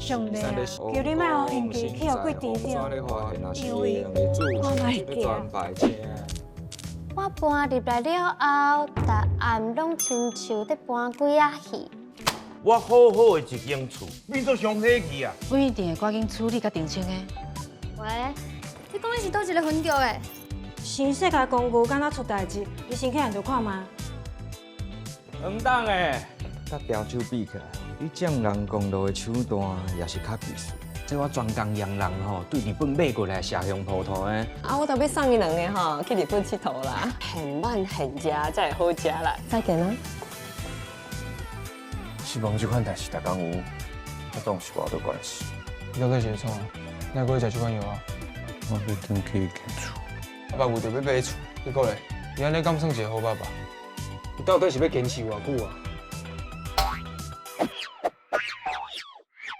上帝啊，叫你莫互运气去互鬼追着，因为我嘛会惊。我搬入来了后，逐暗拢亲像在搬鬼仔戏。我好好的一间厝，你做上火气啊！不一定会赶紧处理甲定清的。喂，你讲你是倒一个分局的？新世界公寓敢若出代志，你先去人就看吗？唔当诶，甲调手比起来，你匠人公路的手段也是较技术。这我专工洋人吼，对日本买过来下乡土土的。啊，我都要送伊两个吼去日本佚佗啦，很慢很食才会好食啦。再见啦。希望这款代志大家有，我当是无多关系。你到底是创啊？哪个食这款药啊？我要转去建厝。爸爸为着要买厝，你讲咧，你安尼敢算一个好爸爸？你到底是要坚持偌久啊？